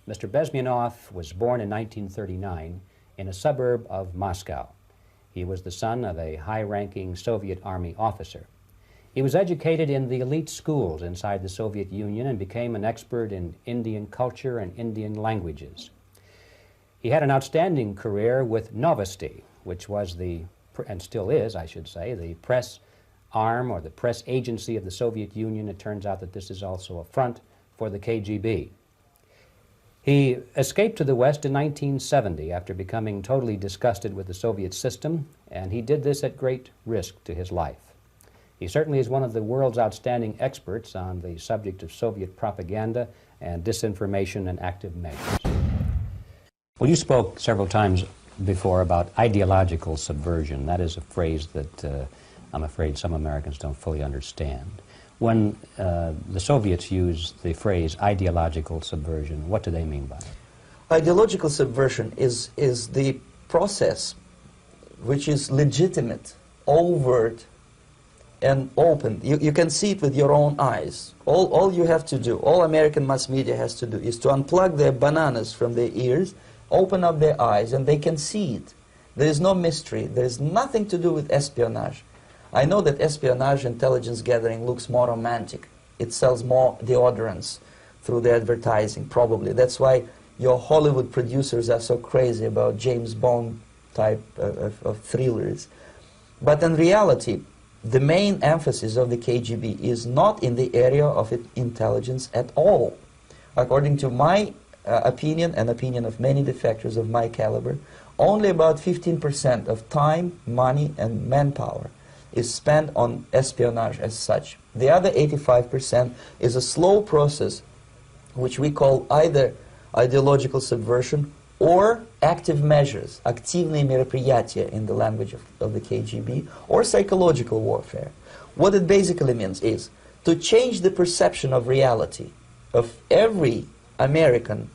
Mr. Bezmenov was born in 1939 in a suburb of Moscow. He was the son of a high-ranking Soviet Army officer. He was educated in the elite schools inside the Soviet Union and became an expert in Indian culture and Indian languages. He had an outstanding career with Novosti, which was the, and still is, I should say, the press arm or the press agency of the Soviet Union. It turns out that this is also a front for the KGB. He escaped to the West in 1970 after becoming totally disgusted with the Soviet system, and he did this at great risk to his life. He certainly is one of the world's outstanding experts on the subject of Soviet propaganda and disinformation and active measures. Well, you spoke several times before about ideological subversion. That is a phrase that I'm afraid some Americans don't fully understand. When the Soviets use the phrase ideological subversion, what do they mean by it? Ideological subversion is the process which is legitimate, overt, and open. You can see it with your own eyes. All you have to do, all American mass media has to do, is to unplug their bananas from their ears, open up their eyes, and they can see it. There is no mystery. There is nothing to do with espionage. I know that espionage, intelligence gathering, looks more romantic. It sells more deodorants through the advertising, probably. That's why your Hollywood producers are so crazy about James Bond type of thrillers. But in reality, the main emphasis of the KGB is not in the area of intelligence at all. According to my opinion and opinion of many defectors of my caliber, only about 15% of time, money, and manpower is spent on espionage as such. The other 85% is a slow process which we call either ideological subversion or active measures, активные мероприятия in the language of the KGB, or psychological warfare. What it basically means is to change the perception of reality of every American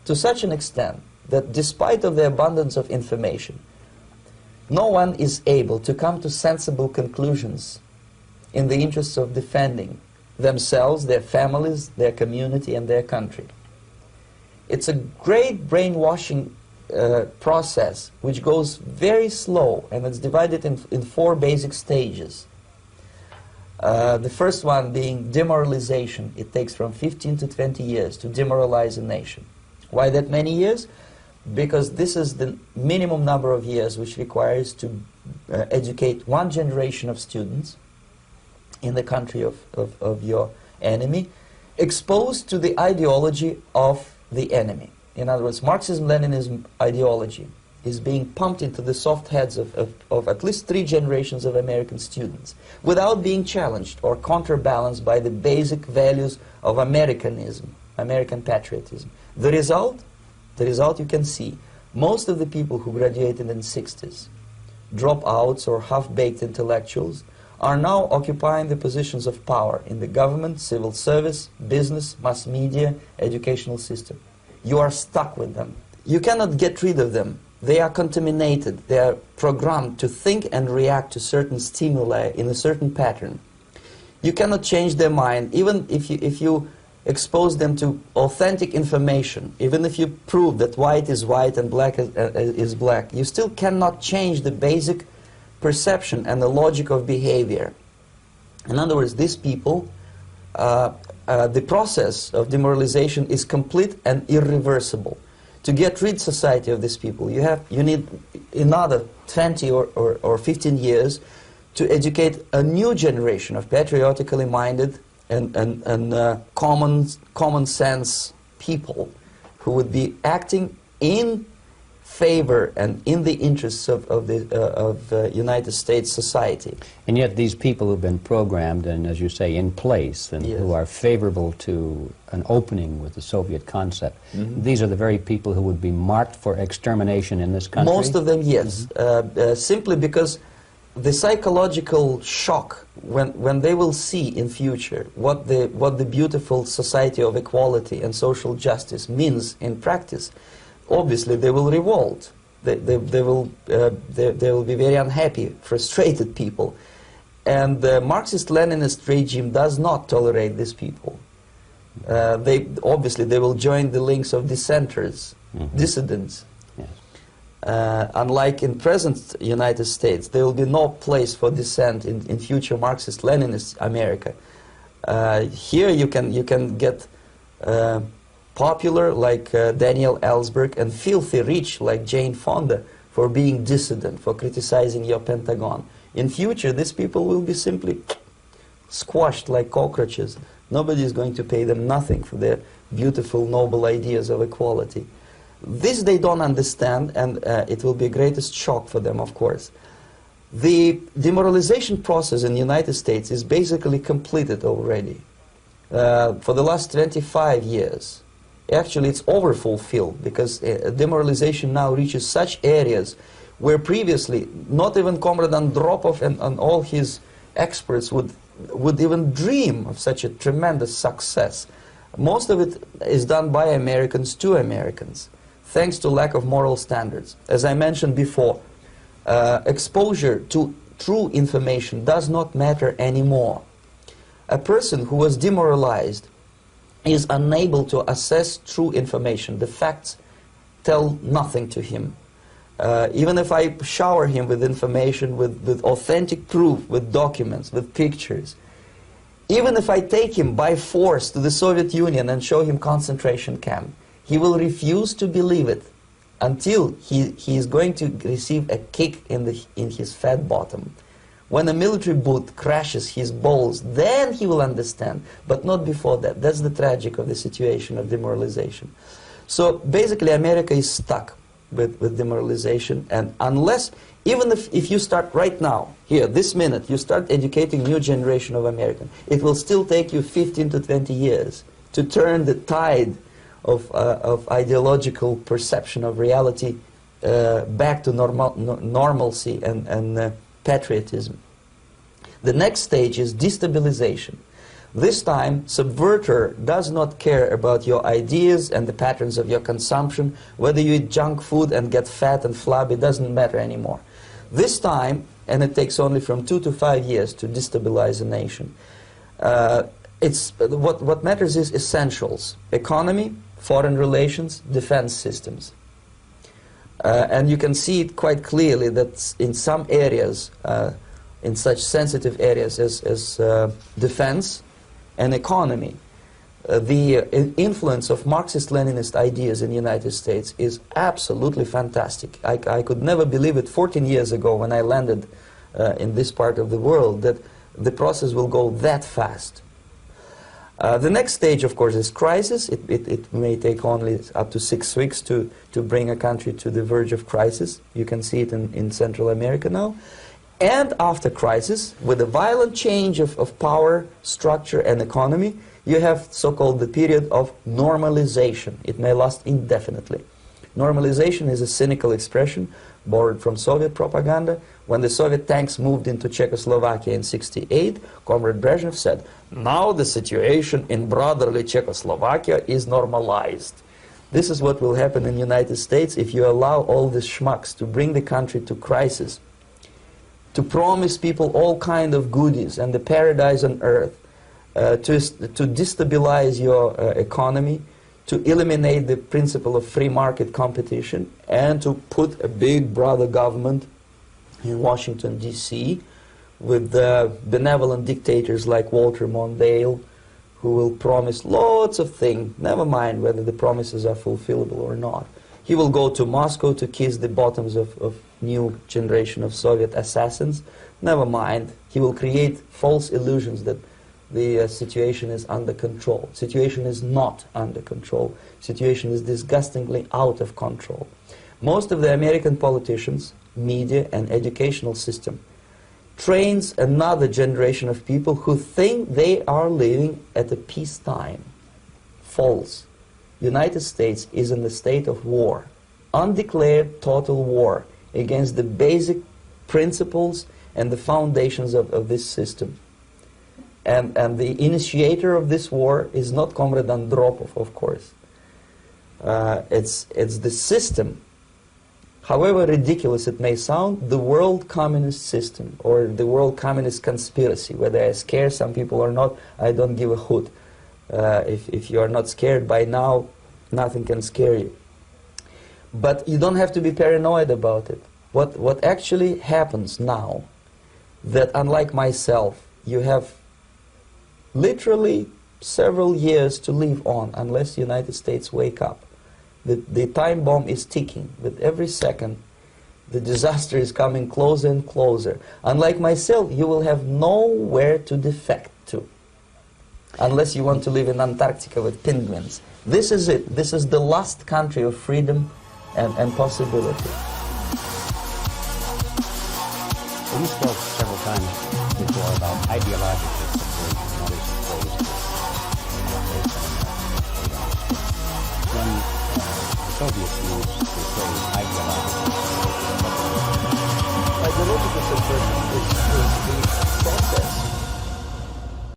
to such an extent that despite of the abundance of information, no one is able to come to sensible conclusions in the interests of defending themselves, their families, their community, and their country. It's a great brainwashing process which goes very slow, and it's divided in 4 basic stages. The first one being demoralization. It takes from 15 to 20 years to demoralize a nation. Why that many years? Because this is the minimum number of years which requires to educate one generation of students in the country of your enemy, exposed to the ideology of the enemy. In other words, Marxism-Leninism ideology is being pumped into the soft heads of at least 3 generations of American students without being challenged or counterbalanced by the basic values of Americanism, American patriotism. The result you can see. Most of the people who graduated in the 60s, dropouts or half-baked intellectuals, are now occupying the positions of power in the government, civil service, business, mass media, educational system. You are stuck with them. You cannot get rid of them. They are contaminated. They are programmed to think and react to certain stimuli in a certain pattern. You cannot change their mind, even if you expose them to authentic information, even if you prove that white is white and black is black, you still cannot change the basic perception and the logic of behavior. In other words, these people, the process of demoralization is complete and irreversible. To get rid society of these people, you need another 20 or 15 years to educate a new generation of patriotically minded and common sense people who would be acting in favor and in the interests of United States society. And yet these people who've been programmed and, as you say, in place and Yes. who are favorable to an opening with the Soviet concept, these are the very people who would be marked for extermination in this country? Most of them, yes. Simply because the psychological shock when they will see in future what the beautiful society of equality and social justice means in practice, obviously they will revolt. They will be very unhappy, frustrated people. And the Marxist-Leninist regime does not tolerate these people. Obviously they will join the links of dissenters, dissidents. Yes. Unlike in present United States, there will be no place for dissent in future Marxist-Leninist America. Here you can get popular like Daniel Ellsberg and filthy rich like Jane Fonda for being dissident, for criticizing your Pentagon. In future, these people will be simply squashed like cockroaches. Nobody is going to pay them nothing for their beautiful, noble ideas of equality. This they don't understand, and it will be a greatest shock for them, of course. The demoralization process in the United States is basically completed already. For the last 25 years. Actually, it's overfulfilled, because demoralization now reaches such areas where previously not even Comrade Andropov and all his experts would even dream of such a tremendous success. Most of it is done by Americans to Americans, thanks to lack of moral standards. As I mentioned before, exposure to true information does not matter anymore. A person who was demoralized is unable to assess true information. The facts tell nothing to him. Even if I shower him with information, with authentic proof, with documents, with pictures, even if I take him by force to the Soviet Union and show him concentration camp, he will refuse to believe it until he is going to receive a kick in his fat bottom. When a military boot crashes his balls, then he will understand, but not before that. That's the tragic of the situation of demoralization. So basically America is stuck with demoralization, and unless, even if you start right now, here, this minute, you start educating new generation of Americans, it will still take you 15 to 20 years to turn the tide of ideological perception of reality back to normalcy and patriotism. The next stage is destabilization. This time, subverter does not care about your ideas and the patterns of your consumption. Whether you eat junk food and get fat and flabby, it doesn't matter anymore. This time, and it takes only from 2 to 5 years to destabilize a nation, what matters is essentials: economy, foreign relations, defense systems. And you can see it quite clearly that in some areas, in such sensitive areas as defense and economy, the influence of Marxist-Leninist ideas in the United States is absolutely fantastic. I could never believe it 14 years ago when I landed in this part of the world that the process will go that fast. The next stage, of course, is crisis. It may take only up to 6 weeks to bring a country to the verge of crisis. You can see it in Central America now. And after crisis, with a violent change of power, structure, and economy, you have so-called the period of normalization. It may last indefinitely. Normalization is a cynical expression borrowed from Soviet propaganda. When the Soviet tanks moved into Czechoslovakia in '68, Comrade Brezhnev said, "Now the situation in brotherly Czechoslovakia is normalized." This is what will happen in the United States if you allow all these schmucks to bring the country to crisis, to promise people all kind of goodies and the paradise on earth, to destabilize your economy, to eliminate the principle of free market competition, and to put a big brother government in Washington, D.C., with benevolent dictators like Walter Mondale, who will promise lots of things, never mind whether the promises are fulfillable or not. He will go to Moscow to kiss the bottoms of new generation of Soviet assassins. Never mind. He will create false illusions that the situation is under control. Situation is not under control. Situation is disgustingly out of control. Most of the American politicians, media, and educational system trains another generation of people who think they are living at a peacetime. False. United States is in the state of war, undeclared total war against the basic principles and the foundations of this system. And the initiator of this war is not Comrade Andropov, of course. It's the system. However ridiculous it may sound, the world communist system or the world communist conspiracy, whether I scare some people or not, I don't give a hoot. If you are not scared by now, nothing can scare you. But you don't have to be paranoid about it. What actually happens now, that unlike myself, you have literally several years to live on unless the United States wake up. The time bomb is ticking. With every second, the disaster is coming closer and closer. Unlike myself, you will have nowhere to defect to, unless you want to live in Antarctica with penguins. This is it. This is the last country of freedom and possibility. We spoke several times before about ideological subversion. That is the phrase when the Soviets used the phrase ideological subversion. Ideological subversion is